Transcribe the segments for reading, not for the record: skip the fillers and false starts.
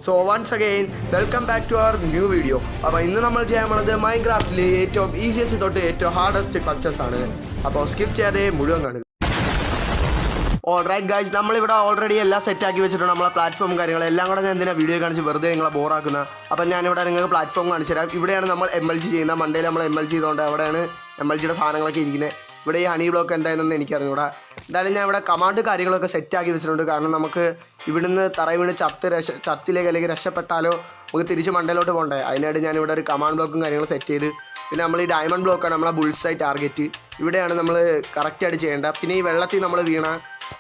So once again welcome back to our new video. അപ്പോൾ ഇന്ന് നമ്മൾ ചെയ്യാൻ പോണത് മൈൻക്രാഫ്റ്റിൽ ഏറ്റവും ഈസിയസ്റ്റ് തൊട്ട് ഏറ്റവും ഹാർഡസ്റ്റ് ക്ലച്ചസ് ആണ്. അപ്പോൾ സ്കിപ്പ് ചെയ്യാതെ മുഴുവൻ കാണുക. ഓൾറൈറ്റ് ഗൈസ്, നമ്മളിവിടെ ഓൾറെഡി എല്ലാം സെറ്റാക്കി വെച്ചിട്ടുണ്ട്. നമ്മളെ പ്ലാറ്റ്ഫോമും കാര്യങ്ങളും എല്ലാം കൂടെ ഞാൻ എന്തിനാണ് വീഡിയോ കാണിച്ച് വെറുതെ നിങ്ങളെ ബോറാക്കുന്നത്. അപ്പം ഞാനിവിടെ നിങ്ങൾക്ക് പ്ലാറ്റ്ഫോം കാണിച്ചു തരാം. ഇവിടെയാണ് നമ്മൾ MLG ചെയ്യുന്ന മണ്ടയിൽ നമ്മൾ MLG ചെയ്തുകൊണ്ട് അവിടെയാണ് MLGയുടെ സാധനങ്ങളൊക്കെ ഇരിക്കുന്നത്. ഇവിടെ ഈ ഹണി ബ്ലോക്ക് എന്തായെന്ന് എനിക്കറിഞ്ഞൂടാ. എന്തായാലും ഞാൻ ഇവിടെ കമാൻഡ് കാര്യങ്ങളൊക്കെ സെറ്റാക്കി വെച്ചിട്ടുണ്ട്. കാരണം നമുക്ക് ഇവിടുന്ന് തറയിൽ വീണ് ചത്തിലേക്ക് അല്ലെങ്കിൽ രക്ഷപ്പെട്ടാലോ നമുക്ക് തിരിച്ച് മണ്ടയിലോട്ട് പോകണ്ടേ. അതിനായിട്ട് ഞാനിവിടെ ഒരു കമാൻഡ് ബ്ലോക്കും കാര്യങ്ങളും സെറ്റ് ചെയ്ത്, പിന്നെ നമ്മൾ ഈ ഡയമണ്ട് ബ്ലോക്കാണ് നമ്മളെ ബുൾസൈ ടാർഗറ്റ്. ഇവിടെയാണ് നമ്മൾ കറക്റ്റായിട്ട് ചെയ്യേണ്ടത്. പിന്നെ ഈ വെള്ളത്തിൽ നമ്മൾ വീണ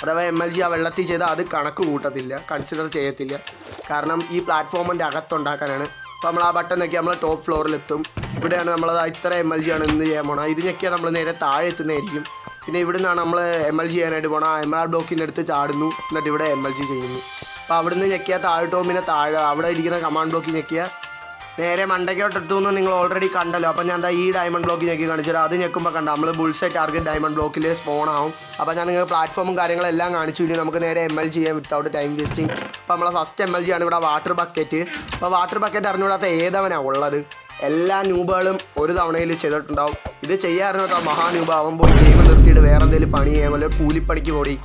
അഥവാ MLG ആ വെള്ളത്തിൽ ചെയ്താൽ അത് കണക്ക് കൂട്ടത്തില്ല, കൺസിഡർ ചെയ്യത്തില്ല. കാരണം ഈ പ്ലാറ്റ്ഫോമിൻ്റെ അകത്തുണ്ടാക്കാനാണ്. അപ്പോൾ നമ്മൾ ആ ബട്ടൺ ഞെക്കിയാൽ നമ്മൾ ടോപ്പ് ഫ്ലോറിലെത്തും. ഇവിടെയാണ് നമ്മളത് ഇത്ര MLG ആണ് ഇന്ന് ചെയ്യാൻ പോകണം. ഇത് ഞെക്കിയാൽ നമ്മൾ നേരെ താഴെ എത്തുന്നതായിരിക്കും. പിന്നെ ഇവിടെ നിന്നാണ് നമ്മൾ MLG ചെയ്യാനായിട്ട് പോകണം. ആ എമറാൾഡ് ബ്ലോക്കിൻ്റെ അടുത്ത് ചാടുന്നു, എന്നിട്ട് ഇവിടെ MLG ചെയ്യുന്നു. അപ്പോൾ അവിടെ നിന്ന് ഞെക്കിയാൽ താഴോട്ടോ, പിന്നെ താഴെ അവിടെ ഇരിക്കുന്ന കമാൻഡ് ബ്ലോക്കിൽ ഞെക്കിയാൽ നേരെ മണ്ടയ്ക്കോട്ട് എത്തുമെന്ന് നിങ്ങൾ ഓൾറെഡി കണ്ടല്ലോ. അപ്പോൾ ഞാൻ എന്താ ഈ ഡയമണ്ട് ബ്ലോക്ക് ഞെക്കി കാണിച്ചു. അത് ഞെക്കുമ്പോൾ കണ്ട നമ്മൾ ബുൾസൈ ടാർഗറ്റ് ഡയമണ്ട് ബ്ലോക്കിൽ സ്പോൺ ആവും. അപ്പോൾ ഞാൻ നിങ്ങൾ പ്ലാറ്റ്ഫോമും കാര്യങ്ങളെല്ലാം കാണിച്ചു. ഇനി നമുക്ക് നേരെ MLG ചെയ്യാം വിത്തൗട്ട് ടൈം വേസ്റ്റിംഗ്. അപ്പോൾ നമ്മളെ ഫസ്റ്റ് MLG ആണ് ഇവിടെ വാട്ടർ ബക്കറ്റ്. അപ്പോൾ വാട്ടർ ബക്കറ്റ് അറിഞ്ഞുകൂടാത്ത ഏതവനാണ് ഉള്ളത്? എല്ലാ ന്യൂബുകളും ഒരു തവണയിൽ ചെയ്തിട്ടുണ്ടാവും. ഇത് ചെയ്യാറുണ്ട് മഹാന്യൂബ് ആവുമ്പോൾ ഗെയിം നിർത്തിയിട്ട് വേറെ എന്തെങ്കിലും പണി ചെയ്യാൻ വല്ല കൂലിപ്പണിക്ക് പോടി.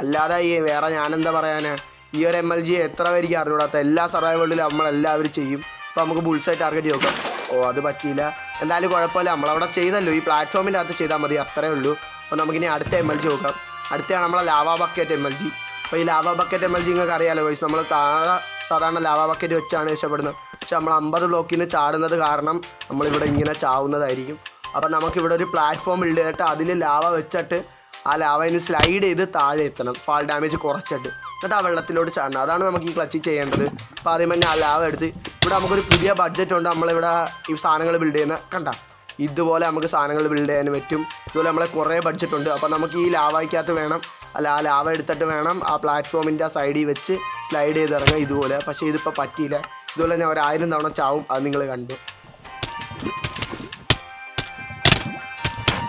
അല്ലാതെ ഈ വേറെ ഞാനെന്താ പറയാനാ, ഈ ഒരു MLG എത്ര പേർക്ക് അറിഞ്ഞുകൂടാത്ത എല്ലാ സർവൈവലിലും നമ്മളെല്ലാവരും ചെയ്യും. അപ്പോൾ നമുക്ക് ബുൾസൈ ടാർഗറ്റ് നോക്കാം. അത് പറ്റിയില്ല. എന്തായാലും കുഴപ്പമില്ല, നമ്മളവിടെ ചെയ്തല്ലോ. ഈ പ്ലാറ്റ്ഫോമിൻ്റെ അകത്ത് ചെയ്താൽ മതി, അത്രേ ഉള്ളൂ. അപ്പോൾ നമുക്കിനി അടുത്ത MLG നോക്കാം. അടുത്താണ് നമ്മളെ ലാവാ ബക്കറ്റ് MLG. അപ്പോൾ ഈ ലാവാ ബക്കറ്റ് MLG നിങ്ങൾക്ക് അറിയാമല്ലോ ഗൈസ്, നമ്മൾ താഴെ സാധാരണ ലാവാ ബക്കറ്റ് വെച്ചാണ് രക്ഷപ്പെടുന്നത്. പക്ഷെ നമ്മൾ 50 ബ്ലോക്കിൽ നിന്ന് ചാടുന്നത് കാരണം നമ്മളിവിടെ ഇങ്ങനെ ചാവുന്നതായിരിക്കും. അപ്പോൾ നമുക്കിവിടെ ഒരു പ്ലാറ്റ്ഫോം ബിൽഡ് ചെയ്തിട്ട് അതിൽ ലാവ വെച്ചിട്ട് ആ ലാവയിൽ സ്ലൈഡ് ചെയ്ത് താഴെ എത്തണം, ഫാൾ ഡാമേജ് കുറച്ചിട്ട്. എന്നിട്ട് ആ വെള്ളത്തിലോട്ട് ചാടണം. അതാണ് നമുക്ക് ഈ ക്ലച്ച് ചെയ്യേണ്ടത്. അപ്പോൾ ആദ്യം തന്നെ ആ ലാവ എടുത്ത് ഇവിടെ നമുക്കൊരു പുതിയ ബഡ്ജറ്റ് ഉണ്ട്. നമ്മളിവിടെ ഈ സാധനങ്ങൾ ബിൽഡ് ചെയ്യുന്ന കണ്ട ഇതുപോലെ നമുക്ക് സാധനങ്ങൾ ബിൽഡ് ചെയ്യാൻ പറ്റും. ഇതുപോലെ നമ്മളെ കുറേ ബഡ്ജറ്റ് ഉണ്ട്. അപ്പോൾ നമുക്ക് ഈ ലാവയ്ക്കകത്ത് വേണം, അല്ല ആ ലാവ എടുത്തിട്ട് വേണം ആ പ്ലാറ്റ്ഫോമിൻ്റെ ആ സൈഡിൽ വെച്ച് സ്ലൈഡ് ചെയ്ത് ഇറങ്ങുക ഇതുപോലെ. പക്ഷേ ഇതിപ്പോൾ പറ്റിയില്ല. ഇതുപോലെ ഞാൻ 1000 തവണ ചാവും, അത് നിങ്ങൾ കണ്ടു.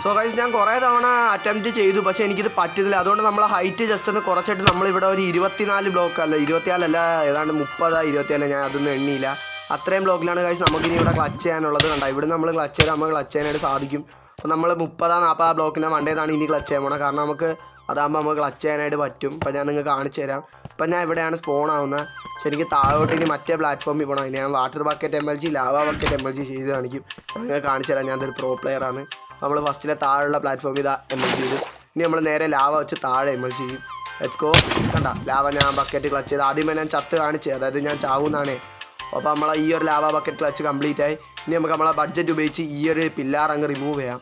സോ ഗൈസ്, ഞാൻ കുറേ തവണ അറ്റംപ്റ്റ് ചെയ്തു, പക്ഷേ എനിക്കിത് പറ്റുന്നില്ല. അതുകൊണ്ട് നമ്മൾ ഹൈറ്റ് ജസ്റ്റ് ഒന്ന് കുറച്ചിട്ട് നമ്മളിവിടെ ഒരു 24 ബ്ലോക്ക് അല്ല 24 അല്ല ഏതാണ്ട് 30 24 ഞാൻ അതൊന്നും എണ്ണിയില്ല. അത്രയും ബ്ലോക്കിലാണ് ഗൈസ് നമുക്കിനി ഇവിടെ ക്ലച്ച് ചെയ്യാനുള്ളത്. കണ്ട ഇവിടെ നമ്മൾ ക്ലച്ച് ചെയ്താൽ നമുക്ക് ക്ലച്ച് ചെയ്യാനായിട്ട് സാധിക്കും. അപ്പോൾ നമ്മൾ 30-40 ബ്ലോക്കിൻ്റെ മണ്ടേതാണ് ഇനി ക്ലച്ച് ചെയ്യാൻ പോകണം. കാരണം നമുക്ക് അതാകുമ്പോൾ നമുക്ക് ക്ലച്ച് ചെയ്യാനായിട്ട് പറ്റും. അപ്പോൾ ഞാൻ നിങ്ങൾക്ക് കാണിച്ചു തരാം. ഇപ്പം ഞാൻ ഇവിടെയാണ് സ്പോൺ ആവുന്നത്. പക്ഷെ എനിക്ക് താഴോട്ട് ഇനി മറ്റേ പ്ലാറ്റ്ഫോമിൽ പോകണം. ഞാൻ water bucket MLG lava bucket MLG ചെയ്ത് കാണിക്കും. നിങ്ങൾക്ക് കാണിച്ചു തരാം. ഞാനൊരു പ്രോ പ്ലെയറാണ്. നമ്മൾ ഫസ്റ്റിലെ താഴെയുള്ള പ്ലാറ്റ്ഫോമിൽ ഇതാ MLG ചെയ്തു. ഇനി നമ്മൾ നേരെ ലാവ വെച്ച് താഴെ MLG ചെയ്യും. Let's go. കണ്ട ലാവ ഞാൻ ബക്കറ്റ് ക്ലച്ച് ചെയ്ത് ആദ്യമേ ഞാൻ ചത്ത് കാണിച്ചു, അതായത് ഞാൻ ചാവുന്നതാണേ. അപ്പോൾ നമ്മളെ ഈ ഒരു ലാവ ബക്കറ്റ് ക്ലച്ച് കംപ്ലീറ്റ് ആയി. ഇനി നമുക്ക് നമ്മളെ ബഡ്ജറ്റ് ഉപയോഗിച്ച് ഈ ഒരു പില്ലാർ അങ്ങ് റിമൂവ് ചെയ്യാം.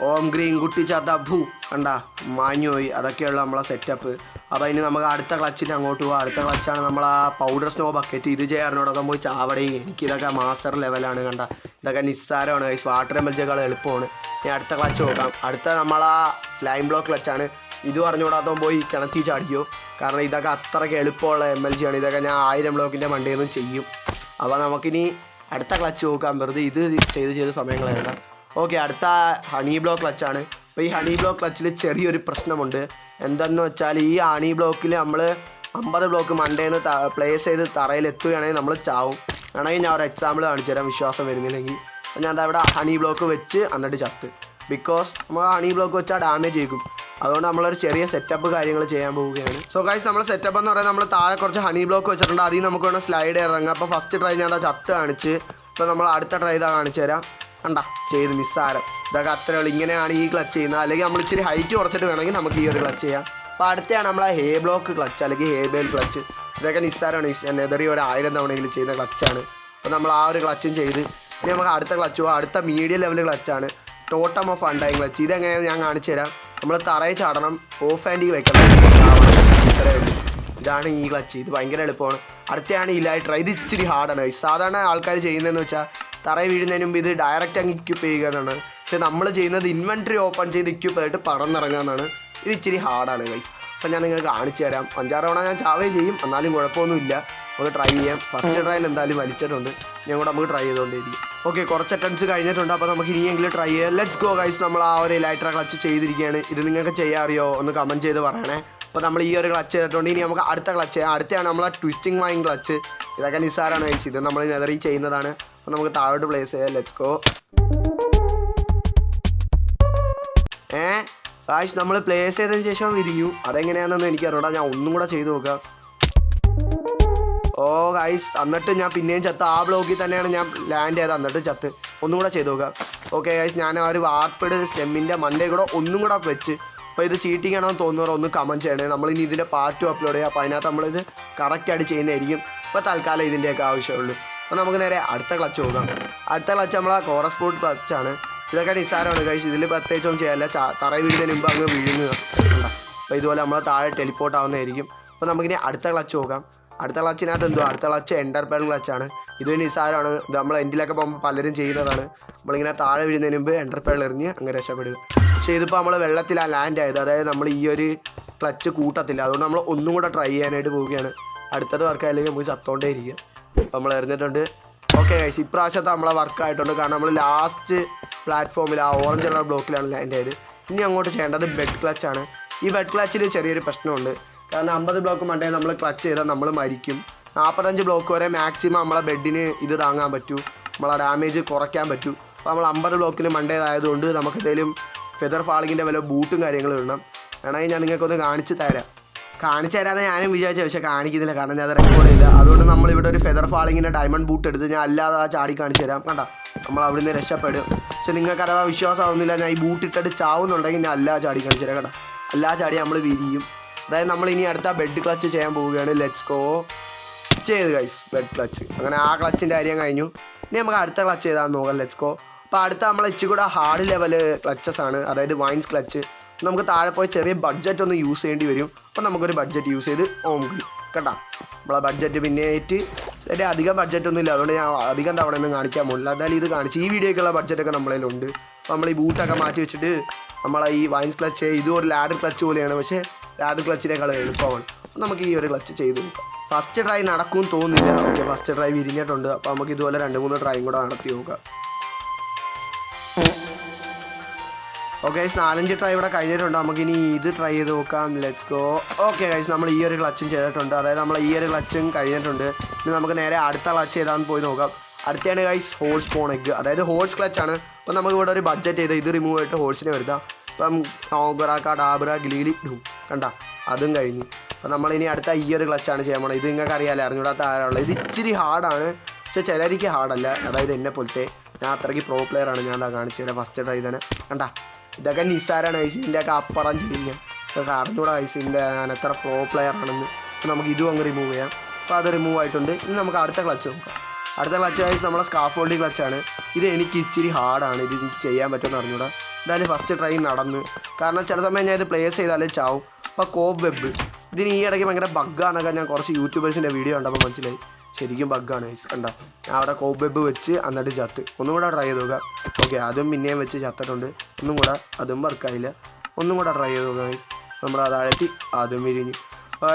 ഓം ഗ്രീൻ കുട്ടി ചത്ത ഭൂ കണ്ട മാഞ്ഞു പോയി. അതൊക്കെയുള്ള നമ്മളെ സെറ്റപ്പ്. അപ്പോൾ ഇനി നമുക്ക് അടുത്ത ക്ലച്ചിന് അങ്ങോട്ട് പോകാം. അടുത്ത ക്ലച്ചാണ് നമ്മളാ പൗഡർ സ്നോ ബക്കറ്റ്. ഇത് ചെയ്യാറിനോടൊക്കെ പോയി ചാവടേ. എനിക്കിതൊക്കെ മാസ്റ്റർ ലെവലാണ്. കണ്ട ഇതൊക്കെ നിസ്സാരമാണ് ഗൈസ്. വാട്ടർ MLGയേക്കാൾ എളുപ്പമാണ്. ഇനി അടുത്ത ക്ലച്ച് നോക്കാം. അടുത്ത നമ്മളാ സ്ലൈം ബ്ലോക്ക് ക്ലച്ചാണ്. ഇത് പറഞ്ഞുകൂടാത്തവൻ പോയി കിണറ്റി ചാടിയോ. കാരണം ഇതൊക്കെ അത്രയ്ക്ക് എളുപ്പമുള്ള MLG ആണ്. ഇതൊക്കെ ഞാൻ 1000 ബ്ലോക്കിൻ്റെ മണ്ടയിൽ നിന്നും ചെയ്യും. അപ്പോൾ നമുക്കിനി അടുത്ത ക്ലച്ച് നോക്കാം. വെറുതെ ഇത് ചെയ്ത് സമയം കളയണ്ട. ഓക്കെ, അടുത്ത ഹണി ബ്ലോക്ക് ക്ലച്ചാണ്. അപ്പോൾ ഈ ഹണി ബ്ലോക്ക് ക്ലച്ചിൽ ചെറിയൊരു പ്രശ്നമുണ്ട്. എന്തെന്ന് വെച്ചാൽ ഈ ഹണി ബ്ലോക്കിൽ നമ്മൾ 50 ബ്ലോക്ക് മണ്ടയിൽ നിന്ന് പ്ലേസ് ചെയ്ത് തറയിൽ എത്തുകയാണെങ്കിൽ നമ്മൾ ചാവും. വേണമെങ്കിൽ ഞാൻ ഒരു എക്സാമ്പിൾ കാണിച്ചു തരാം, വിശ്വാസം വരുന്നില്ലെങ്കിൽ. ഞാൻ എന്താ ഇവിടെ ഹണി ബ്ലോക്ക് വെച്ച് എന്നിട്ട് ചത്ത്. ബിക്കോസ് നമ്മൾ ഹണി ബ്ലോക്ക് വെച്ചാൽ ഡാമേജ് ചെയ്യും. അതുകൊണ്ട് നമ്മളൊരു ചെറിയ സെറ്റപ്പ് കാര്യങ്ങൾ ചെയ്യാൻ പോവുകയാണ്. സോ ഗൈസ്, നമ്മൾ സെറ്റപ്പ് എന്ന് പറയുന്നത് നമ്മൾ താഴെ കുറച്ച് ഹണി ബ്ലോക്ക് വെച്ചിട്ടുണ്ട്. അതിൽ നമുക്ക് വേണം സ്ലൈഡ് ഇറങ്ങുക. അപ്പോൾ ഫസ്റ്റ് ട്രൈ ഞാൻ ചത്ത് കാണിച്ച്. ഇപ്പോൾ നമ്മൾ അടുത്ത ട്രൈ ഇതാ കാണിച്ചു തരാം. കണ്ട ചെയ്ത് നിസ്സാരം. ഇതൊക്കെ അത്രേ ഉള്ളൂ. ഇങ്ങനെയാണ് ഈ ക്ലച്ച് ചെയ്യുന്നത്. അല്ലെങ്കിൽ നമ്മൾ ഇച്ചിരി ഹൈറ്റ് കുറച്ചിട്ട് വേണമെങ്കിൽ നമുക്ക് ഈ ഒരു ക്ലച്ച് ചെയ്യാം. അപ്പോൾ അടുത്താണ് നമ്മളെ ഹേ ബ്ലോക്ക് ക്ലച്ച് അല്ലെങ്കിൽ ഹേ ബേൽ ക്ലച്ച്. ഇതൊക്കെ നിസ്സാരമാണ്. നെതറി ഒരു 1000 തവണയെങ്കിലും ചെയ്യുന്ന ക്ലച്ചാണ്. അപ്പോൾ നമ്മൾ ആ ഒരു ക്ലച്ചും ചെയ്ത് ഇനി നമുക്ക് അടുത്ത ക്ലച്ച് പോകാം. അടുത്ത മീഡിയം ലെവൽ ക്ലച്ചാണ് ടോട്ടം ഓഫ് അൺഡൈങ് ക്ലച്ച്. ഇതെങ്ങനെയാണെന്ന് ഞാൻ കാണിച്ചു തരാം. നമ്മൾ തറയിൽ ചാടണം, ഓഫ് ആൻഡ് വെക്കണം. ഇത്രയേ ഉള്ളൂ. ഇതാണ് ഈ ക്ലച്ച്. ഇത് ഭയങ്കര എളുപ്പമാണ്. അടുത്താണ് ഈ ലൈറ്റ് ട്രൈ. ഇത് ഇച്ചിരി ഹാർഡാണ്. സാധാരണ ആൾക്കാർ ചെയ്യുന്നതെന്ന് വെച്ചാൽ തറയിൽ വീഴുന്നതിന് മുമ്പ് ഇത് ഡയറക്റ്റ് അങ്ങ് ഇക്യൂപ്പ് ചെയ്യുക എന്നാണ്. പക്ഷെ നമ്മൾ ചെയ്യുന്നത് ഇൻവെൻട്രി ഓപ്പൺ ചെയ്ത് ഇക്യൂപ്പ് ആയിട്ട് പറന്നിറങ്ങുക എന്നാണ്. ഇത് ഇച്ചിരി ഹാർഡാണ് ഗൈസ്. അപ്പം ഞാൻ നിങ്ങൾക്ക് കാണിച്ചു തരാം. 5-6 തവണ ഞാൻ ചാവുകയും ചെയ്യും, എന്നാലും കുഴപ്പമൊന്നുമില്ല. നമുക്ക് ട്രൈ ചെയ്യാം. ഫസ്റ്റ് ട്രയൽ എന്തായാലും വലിച്ചിട്ടുണ്ട്. ഞാൻ കൂടെ നമുക്ക് ട്രൈ ചെയ്തുകൊണ്ടിരിക്കും. ഓക്കെ, കുറച്ച് അറ്റംപ്റ്റ്സ് കഴിഞ്ഞിട്ടുണ്ട്. അപ്പോൾ നമുക്ക് ഇനിയെങ്കിലും ട്രൈ ചെയ്യാം. Let's go guys. നമ്മൾ ആ ഒരു ലൈറ്റർ ക്ലച്ച് ചെയ്തിരിക്കുകയാണ്. ഇത് നിങ്ങൾക്ക് ചെയ്യാറിയോ ഒന്ന് കമൻറ്റ് ചെയ്ത് പറയണേ. അപ്പോൾ നമ്മൾ ഈ ഒരു ക്ലച്ച് ചെയ്തിട്ടുണ്ട്. ഇനി നമുക്ക് അടുത്ത ക്ലച്ച് ചെയ്യാം. അടുത്താണ് നമ്മളെ ട്വിസ്റ്റിംഗ് വൈൻ ക്ലച്ച്. ഇതൊക്കെ നിസ്സാരമാണ് ഗൈസ്, ഇത് നമ്മൾ നെതറി ചെയ്യുന്നതാണ്. അപ്പോൾ നമുക്ക് താഴോട്ട് പ്ലേസ് ചെയ്യാം. Let's go. ഗൈസ് നമ്മൾ പ്ലേസ് ചെയ്തതിന് ശേഷം വിരിഞ്ഞു. അതെങ്ങനെയാണെന്ന് എനിക്ക് അറിഞ്ഞൂടാ. ഞാൻ ഒന്നും കൂടെ ചെയ്ത് നോക്കാം. ഓ ഗൈസ്, എന്നിട്ട് ഞാൻ പിന്നെയും ചത്ത്. ആ ബ്ലോക്കിൽ തന്നെയാണ് ഞാൻ ലാൻഡ് ചെയ്തത്, എന്നിട്ട് ചത്ത്. ഒന്നും കൂടെ ചെയ്ത് നോക്കാം. ഓക്കെ ഗൈസ്, ഞാൻ ആ ഒരു വാർപ്പിഡ് സ്റ്റെമ്മിൻ്റെ മണ്ടേ കൂടെ ഒന്നും കൂടെ വെച്ച്. അപ്പോൾ ഇത് ചീറ്റിംഗ് ആണെന്ന് തോന്നുന്നവർ ഒന്ന് കമൻറ്റ് ചെയ്യണേ. നമ്മളിനി ഇതിൻ്റെ പാർട്ട് അപ്ലോഡ് ചെയ്യുക. അപ്പോൾ അതിനകത്ത് നമ്മളിത് കറക്റ്റായിട്ട് ചെയ്യുന്നതായിരിക്കും. അപ്പോൾ തൽക്കാലം ഇതിൻ്റെയൊക്കെ ആവശ്യമുള്ളൂ. അപ്പോൾ നമുക്ക് നേരെ അടുത്ത ക്ലച്ച് നോക്കാം. അടുത്ത ക്ലച്ച് നമ്മളെ കോറസ് ഫ്രൂട്ട് ക്ലച്ചാണ്. ഇതൊക്കെ നിസ്സാരമാണ് ഗൈസ്, ഇതിൽ പ്രത്യേകിച്ചൊന്നും ചെയ്യാനില്ല. തറ വീഴുന്നതിന് മുമ്പ് അങ്ങ് വീഴുക. അപ്പോൾ ഇതുപോലെ നമ്മൾ താഴെ ടെലിപ്പോർട്ട് ആവുന്നതായിരിക്കും. അപ്പോൾ നമുക്കിനി അടുത്ത ക്ലച്ച് നോക്കാം. അടുത്ത ക്ലച്ചിനകത്ത് എന്തോ, അടുത്ത ക്ലച്ച് എൻഡർ പേൾ ക്ലച്ചാണ്. ഇത് നിസ്സാരമാണ്, ഇത് നമ്മൾ എൻഡിലൊക്കെ പോകുമ്പോൾ പലരും ചെയ്യുന്നതാണ്. നമ്മളിങ്ങനെ താഴെ വീഴുന്നതിന് മുമ്പ് എൻഡർ പേൾ എറിഞ്ഞ് അങ്ങ് രക്ഷപ്പെടുക. പക്ഷേ ഇതിപ്പോൾ നമ്മൾ വെള്ളത്തിലാണ് ലാൻഡ് ആയത്, അതായത് നമ്മൾ ഈ ഒരു ക്ലച്ച് കൂട്ടത്തില്ല. അതുകൊണ്ട് നമ്മൾ ഒന്നും കൂടെ ട്രൈ ചെയ്യാനായിട്ട് പോവുകയാണ്. അടുത്തത് വർക്കായാലും നമുക്ക് ചത്തോണ്ടേ ഇരിക്കുക. നമ്മൾ എറിഞ്ഞിട്ടുണ്ട്. ഓക്കെ ഗൈസ്, ഇപ്രാവശ്യത്തെ നമ്മളെ വർക്കായിട്ടുണ്ട്. കാരണം നമ്മൾ ലാസ്റ്റ് പ്ലാറ്റ്ഫോമിൽ ആ ഓറഞ്ച് കളർ ബ്ലോക്കിലാണ് ലാൻഡ് ആയത്. ഇനി അങ്ങോട്ട് ചെയ്യേണ്ടത് ബെഡ് ക്ലച്ചാണ്. ഈ ബെഡ് ക്ലച്ചിൽ ചെറിയൊരു പ്രശ്നമുണ്ട്. കാരണം 50 ബ്ലോക്ക് മണ്ടേ നമ്മൾ ക്ലച്ച് ചെയ്താൽ നമ്മൾ മരിക്കും. 45 ബ്ലോക്ക് വരെ മാക്സിമം നമ്മളെ ബെഡിന് ഇത് താങ്ങാൻ പറ്റൂ, നമ്മളെ ഡാമേജ് കുറയ്ക്കാൻ പറ്റൂ. അപ്പോൾ നമ്മൾ 50 ബ്ലോക്കിന് മണ്ടേതായതുകൊണ്ട് നമുക്ക് എന്തെങ്കിലും ഫെദർ ഫാളിങ്ങിൻ്റെ വല്ല ബൂട്ടും കാര്യങ്ങളും ഇടണം. വേണമെങ്കിൽ ഞാൻ നിങ്ങൾക്കൊന്ന് കാണിച്ചു തരാമെന്ന് ഞാനും വിചാരിച്ചു, പക്ഷേ കാണിക്കുന്നില്ല. കാരണം ഞാൻ അത് റെക്കോർഡ് ചെയ്യില്ല. അതുകൊണ്ട് നമ്മളിവിടെ ഒരു ഫെദർ ഫാളിങ്ങിൻ്റെ ഡയമണ്ട് ബൂട്ട് എടുത്ത് ഞാൻ അല്ലാതെ ആ ചാടി കാണിച്ചു തരാം. കണ്ട, നമ്മൾ അവിടെ നിന്ന് രക്ഷപ്പെടും. പക്ഷെ നിങ്ങൾക്ക് അഥവാ വിശ്വാസമാവുന്നില്ല ഞാൻ ഈ ബൂട്ട് ഇട്ടിട്ട് ചാവുന്നുണ്ടെങ്കിൽ ഞാൻ അല്ലാതെ ചാടി കാണിച്ചു തരാം. കേട്ടോ, എല്ലാ ചാടി നമ്മൾ വിരിയും. അതായത് നമ്മൾ ഇനി അടുത്ത ബെഡ് ക്ലച്ച് ചെയ്യാൻ പോവുകയാണ്. Let's go. ചെയ്ത് ഗൈസ് ബെഡ് ക്ലച്ച്. അങ്ങനെ ആ ക്ലച്ചിൻ്റെ കാര്യം കഴിഞ്ഞു. ഇനി നമുക്ക് അടുത്ത ക്ലച്ച് ചെയ്താൽ നോക്കാം. Let's go. അപ്പോൾ അടുത്ത നമ്മൾ ഇച്ചിരി കൂടെ ഹാർഡ് ലെവൽ ക്ലച്ചസ് ആണ്, അതായത് വൈൻസ് ക്ലച്ച്. നമുക്ക് താഴെ പോയി ചെറിയ ബഡ്ജറ്റ് ഒന്ന് യൂസ് ചെയ്യേണ്ടി വരും. അപ്പോൾ നമുക്കൊരു ബഡ്ജറ്റ് യൂസ് ചെയ്ത് ഓംഗ്രി കേട്ടോ. നമ്മളെ ബഡ്ജറ്റ് പിന്നെയായിട്ട് ശരി അധികം ബഡ്ജറ്റൊന്നും ഇല്ല, അതുകൊണ്ട് ഞാൻ അധികം തവണ ഒന്നും കാണിക്കാൻ പോകില്ല. എന്തായാലും ഇത് കാണിച്ച് ഈ വീഡിയോക്കുള്ള ബഡ്ജറ്റൊക്കെ നമ്മളതിലുണ്ട്. അപ്പോൾ നമ്മൾ ഈ ബൂട്ടൊക്കെ മാറ്റി വെച്ചിട്ട് നമ്മളെ ഈ വൈൻസ് ക്ലച്ച് ഇതും ഒരു ലാഡർ ക്ലച്ച് പോലെയാണ്, പക്ഷേ ലാഡർ ക്ലച്ചിനേക്കാൾ എളുപ്പമാണ്. അപ്പോൾ നമുക്ക് ഈ ഒരു ക്ലച്ച് ചെയ്ത് നോക്കാം. ഫസ്റ്റ് ട്രൈ നടക്കുമെന്ന് തോന്നുന്നില്ല. ഓക്കെ, ഫസ്റ്റ് ട്രൈ വിരിഞ്ഞിട്ടുണ്ട്. അപ്പോൾ നമുക്ക് ഇതുപോലെ 2-3 ട്രൈയും കൂടെ നടത്തി നോക്കാം. ഓക്കെ ഗൈസ്, 4-5 ട്രൈ ഇവിടെ കഴിഞ്ഞിട്ടുണ്ട്. നമുക്കിനി ഇത് ട്രൈ ചെയ്ത് നോക്കാം. Let's go. ഓക്കെ ഗൈസ്, നമ്മൾ ഈ ഒരു ക്ലച്ചും ചെയ്തിട്ടുണ്ട്, അതായത് നമ്മൾ ഈ ഒരു ക്ലച്ചും കഴിഞ്ഞിട്ടുണ്ട്. ഇനി നമുക്ക് നേരെ അടുത്ത ക്ലച്ച് ചെയ്താന്ന് പോയി നോക്കാം. അടുത്താണ് ഗൈസ് ഹോഴ്സ് പോൺ എഗ്, അതായത് ഹോഴ്സ് ക്ലച്ചാണ്. അപ്പോൾ നമുക്ക് ഇവിടെ ഒരു ബഡ്ജറ്റ് ചെയ്ത് ഇത് റിമൂവ് ആയിട്ട് ഹോഴ്സിനെ വരുത്താം. ഇപ്പം നോഗറാക്ക ഡാബ്ര ഗിലി ഡും കണ്ട, അതും കഴിഞ്ഞു. അപ്പോൾ നമ്മളിനി അടുത്ത ഈ ഒരു ക്ലച്ചാണ് ചെയ്യാൻ പോകണം. ഇത് നിങ്ങൾക്ക് അറിയാമല്ലോ, അറിഞ്ഞൂടാത്ത ആരാളുള്ളത്. ഇത് ഇച്ചിരി ഹാർഡാണ്, പക്ഷേ ചിലർക്ക് ഹാർഡല്ല. അതായത് എന്നെ പോലത്തെ ഞാൻ അത്രയ്ക്ക് പ്രോ പ്ലെയറാണ്. ഞാൻ എന്താ കാണിച്ചു തരാം. ഫസ്റ്റ് ട്രൈ തന്നെ കണ്ട, ഇതൊക്കെ നിസ്സാരമാണ് ഐസ്. ഇതിൻ്റെയൊക്കെ അപ്പുറം ചെയ്യുന്നത് ഇതൊക്കെ അറിഞ്ഞൂടാ ഐസിൻ്റെ ഞാൻ എത്ര പ്രോ പ്ലെയർ ആണെന്ന്. അപ്പോൾ നമുക്ക് ഇതും അങ്ങ് റിമൂവ് ചെയ്യാം. അപ്പോൾ അത് റിമൂവ് ആയിട്ടുണ്ട്. ഇനി നമുക്ക് അടുത്ത ക്ലച്ച് നോക്കാം. അടുത്ത ക്ലച്ച് ഐസ് നമ്മളെ സ്കാഫോൾഡി ക്ലച്ചാണ്. ഇത് എനിക്ക് ഇച്ചിരി ഹാർഡാണ്, ഇത് എനിക്ക് ചെയ്യാൻ പറ്റുമെന്ന് അറിഞ്ഞൂടാ. എന്തായാലും ഫസ്റ്റ് ട്രൈ നടന്ന്, കാരണം ചില സമയം ഞാൻ ഇത് പ്ലേസ് ചെയ്താലേ ചാവും. അപ്പോൾ കോബ് വെബ് ഇതിന് ഈ ഇടയ്ക്ക് ഭയങ്കര ബഗ്ഗാന്നൊക്കെ ഞാൻ കുറച്ച് യൂട്യൂബേഴ്സിൻ്റെ വീഡിയോ കണ്ടപ്പോൾ മനസ്സിലായി. ശരിക്കും ബഗ്ഗാണ് ഐസ്. കണ്ട, ഞാൻ അവിടെ കോബ് വെബ് വെച്ച് എന്നിട്ട് ചത്ത്. ഒന്നും കൂടെ ട്രൈ ചെയ്ത് നോക്കാം. ഓക്കെ, അതും പിന്നെയും വെച്ച് ചത്തിട്ടുണ്ട്. ഒന്നും കൂടെ, അതും വർക്കായില്ല. ഒന്നും കൂടെ ട്രൈ ചെയ്ത് നോക്കാം ഐസ്. നമ്മൾ അതാഴത്തി അതും വിരിഞ്ഞു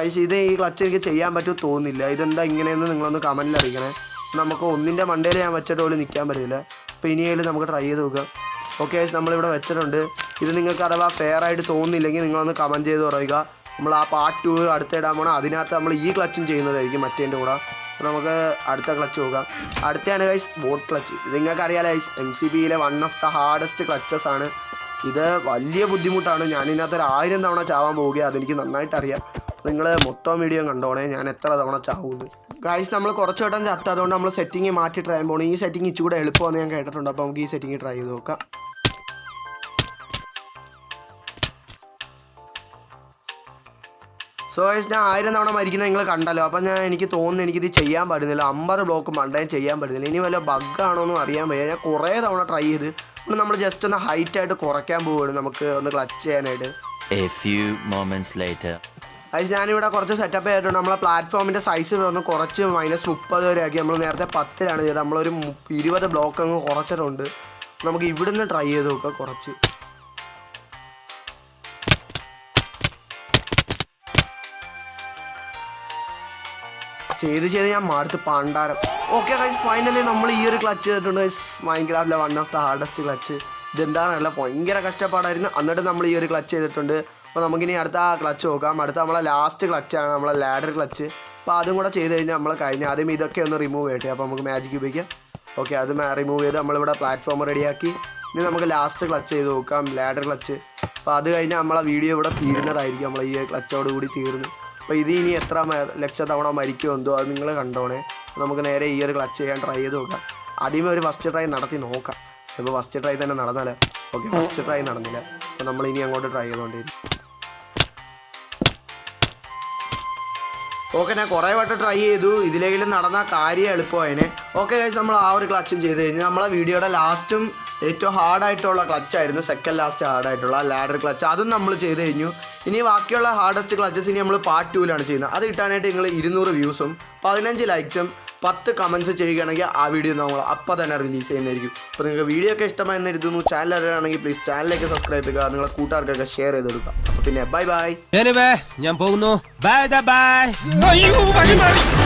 ഐസ്. ഇത് ഈ ക്ലച്ച് എനിക്ക് ചെയ്യാൻ പറ്റുമോ തോന്നുന്നില്ല. ഇതെന്താ ഇങ്ങനെയെന്ന് നിങ്ങളൊന്ന് കമൻറ്റിൽ അറിയിക്കണേ. നമുക്ക് ഒന്നിൻ്റെ മണ്ടയിൽ ഞാൻ വെച്ചിട്ട് പോലും നിൽക്കാൻ പറ്റില്ല. അപ്പോൾ ഇനിയായാലും നമുക്ക് ട്രൈ ചെയ്ത് നോക്കാം. ഓക്കെ ഐസ്, നമ്മളിവിടെ വെച്ചിട്ടുണ്ട്. ഇത് നിങ്ങൾക്ക് അഥവാ ഫെയർ ആയിട്ട് തോന്നുന്നില്ലെങ്കിൽ നിങ്ങളൊന്ന് കമൻറ്റ് ചെയ്ത് പറയുക. നമ്മൾ ആ പാർട്ട് 2 അടുത്ത ഇടാൻ പോകണം. അതിനകത്ത് നമ്മൾ ഈ ക്ലച്ചും ചെയ്യുന്നതായിരിക്കും മറ്റേൻ്റെ കൂടെ. നമുക്ക് അടുത്ത ക്ലച്ച് നോക്കാം. അടുത്തയാണ് ഗൈസ് ബോട്ട് ക്ലച്ച്. ഇത് നിങ്ങൾക്ക് അറിയാലോ ഗൈസ്, MCBയിലെ one of the hardest clutches ആണ്. ഇത് വലിയ ബുദ്ധിമുട്ടാണ്. ഞാനിതിനകത്ത് 1000 തവണ ചാവാൻ പോവുക, അതെനിക്ക് നന്നായിട്ട് അറിയാം. നിങ്ങൾ മൊത്തം വീഡിയോ കണ്ടോണേ ഞാൻ എത്ര തവണ ചാവുന്നു. ഗൈസ്, നമ്മൾ കുറച്ച് വട്ടം ചത്ത, അതുകൊണ്ട് നമ്മൾ സെറ്റിങ് മാറ്റി ട്രൈ ചെയ്യാൻ പോകണം. ഈ സെറ്റിങ് ഇച്ചിരി എളുപ്പമെന്ന് ഞാൻ കേട്ടിട്ടുണ്ട്. അപ്പോൾ നമുക്ക് ഈ സെറ്റിങ് ട്രൈ ചെയ്ത് നോക്കാം. സോ ഗൈസ്, ഞാൻ 1000 തവണ മരിക്കുന്നത് നിങ്ങൾ കണ്ടല്ലോ. അപ്പം എനിക്ക് തോന്നുന്നു എനിക്കിത് ചെയ്യാൻ പറ്റുന്നില്ല. 50 ബ്ലോക്ക് മണ്ടയും ചെയ്യാൻ പറ്റുന്നില്ല. ഇനി വല്ല ബഗ്ഗാണോന്നും അറിയാൻ വയ്യ. ഞാൻ കുറേ തവണ ട്രൈ ചെയ്ത് നമ്മൾ ജസ്റ്റ് ഒന്ന് ഹൈറ്റായിട്ട് കുറയ്ക്കാൻ പോവുകയാണ്, നമുക്ക് ഒന്ന് ക്ലച്ച് ചെയ്യാനായിട്ട്. ഗൈസ്, ഞാനിവിടെ കുറച്ച് സെറ്റപ്പ് ചെയ്തിട്ടുണ്ട്. നമ്മളെ പ്ലാറ്റ്ഫോമിൻ്റെ സൈസ് ഒന്ന് കുറച്ച് -30 വരെ ആക്കി. നമ്മൾ നേരത്തെ 10-ലാണ് ചെയ്തത്. നമ്മളൊരു 20 ബ്ലോക്ക് അങ്ങ് കുറച്ചിട്ടുണ്ട്. നമുക്ക് ഇവിടുന്ന് ട്രൈ ചെയ്ത് നോക്കാം. കുറച്ച് ചെയ്ത് ഞാൻ മടുത്ത് പണ്ടാരം. ഓക്കെ ഗൈസ്, ഫൈനലി നമ്മൾ ഈ ഒരു ക്ലച്ച് ചെയ്തിട്ടുണ്ട്. മൈൻക്രാഫ്റ്റിലെ one of the hardest clutch. ഇതെന്താണെന്നല്ല, ഭയങ്കര കഷ്ടപ്പാടായിരുന്നു. എന്നിട്ട് നമ്മൾ ഈ ഒരു ക്ലച്ച് ചെയ്തിട്ടുണ്ട്. അപ്പോൾ നമുക്കിനി അടുത്ത ആ ക്ലച്ച് നോക്കാം. അടുത്ത നമ്മളെ ലാസ്റ്റ് ക്ലച്ചാണ് നമ്മളെ ലാഡർ ക്ലച്ച്. അപ്പോൾ അതും കൂടെ ചെയ്ത് കഴിഞ്ഞാൽ നമ്മൾ കഴിഞ്ഞ ആദ്യം ഇതൊക്കെ ഒന്ന് റിമൂവ് ചെയ്യട്ടെ. അപ്പോൾ നമുക്ക് മാജിക് ഉപയോഗിക്കാം. ഓക്കെ, അത് റിമൂവ് ചെയ്ത് നമ്മളിവിടെ പ്ലാറ്റ്ഫോം റെഡിയാക്കി. ഇനി നമുക്ക് ലാസ്റ്റ് ക്ലച്ച് ചെയ്ത് നോക്കാം, ലാഡർ ക്ലച്ച്. അപ്പോൾ അത് കഴിഞ്ഞാൽ നമ്മളെ വീഡിയോ ഇവിടെ തീരുന്നതായിരിക്കും. നമ്മൾ ഈ ക്ലച്ചോട് കൂടി തീർന്നു. അപ്പോൾ ഇത് ഇനി എത്ര ലക്ഷം തവണ മരിക്കുമോ എന്തോ അത് നിങ്ങൾ കണ്ടോണേ. നമുക്ക് നേരെ ഈ ഒരു ക്ലച്ച് ചെയ്യാൻ ട്രൈ ചെയ്ത് നോക്കാം. ആദ്യമേ ഒരു ഫസ്റ്റ് ട്രൈ നടത്തി നോക്കാം. ചിലപ്പോൾ ഫസ്റ്റ് ട്രൈ തന്നെ നടന്നാലേ. ഓക്കെ, ഫസ്റ്റ് ട്രൈ നടന്നില്ല. അപ്പോൾ നമ്മൾ ഇനി അങ്ങോട്ട് ട്രൈ ചെയ്തുകൊണ്ടിരിക്കും. ഓക്കെ, ഞാൻ കുറേ വട്ടം ട്രൈ ചെയ്തു. ഇതിലെങ്കിലും നടന്ന കാര്യം എളുപ്പമായതിനെ. ഓക്കെ ഗൈസ്, നമ്മൾ ആ ഒരു ക്ലച്ചും ചെയ്ത് കഴിഞ്ഞാൽ നമ്മളെ വീഡിയോയുടെ ലാസ്റ്റും ഏറ്റവും ഹാർഡായിട്ടുള്ള ക്ലച്ചായിരുന്നു, സെക്കൻഡ് ലാസ്റ്റ് ഹാർഡായിട്ടുള്ള ലാഡർ ക്ലച്ച്. അതും നമ്മൾ ചെയ്ത് കഴിഞ്ഞു. ഇനി ബാക്കിയുള്ള ഹാർഡസ്റ്റ് ക്ലച്ചസ് ഇനി നമ്മൾ പാർട്ട് 2-ലാണ് ചെയ്യുന്നത്. അത് കിട്ടാനായിട്ട് നിങ്ങൾ 200 വ്യൂസും 15 ലൈക്സും 10 കമൻറ്റ്സ് ചെയ്യുകയാണെങ്കിൽ ആ വീഡിയോ നമ്മൾ അപ്പം തന്നെ റിലീസ് ചെയ്യുന്നതായിരിക്കും. അപ്പോൾ നിങ്ങൾക്ക് വീഡിയോ ഒക്കെ ഇഷ്ടമായെന്ന് കരുതുന്നു. ചാനൽ അറിയുകയാണെങ്കിൽ പ്ലീസ് ചാനലിലേക്ക് സബ്സ്ക്രൈബ് ചെയ്യുക, നിങ്ങളെ കൂട്ടുകാർക്കൊക്കെ ഷെയർ ചെയ്ത് കൊടുക്കുക. അപ്പോൾ പിന്നെ ബൈ ബൈ. ഞാൻ പോകുന്നു. Bye bye.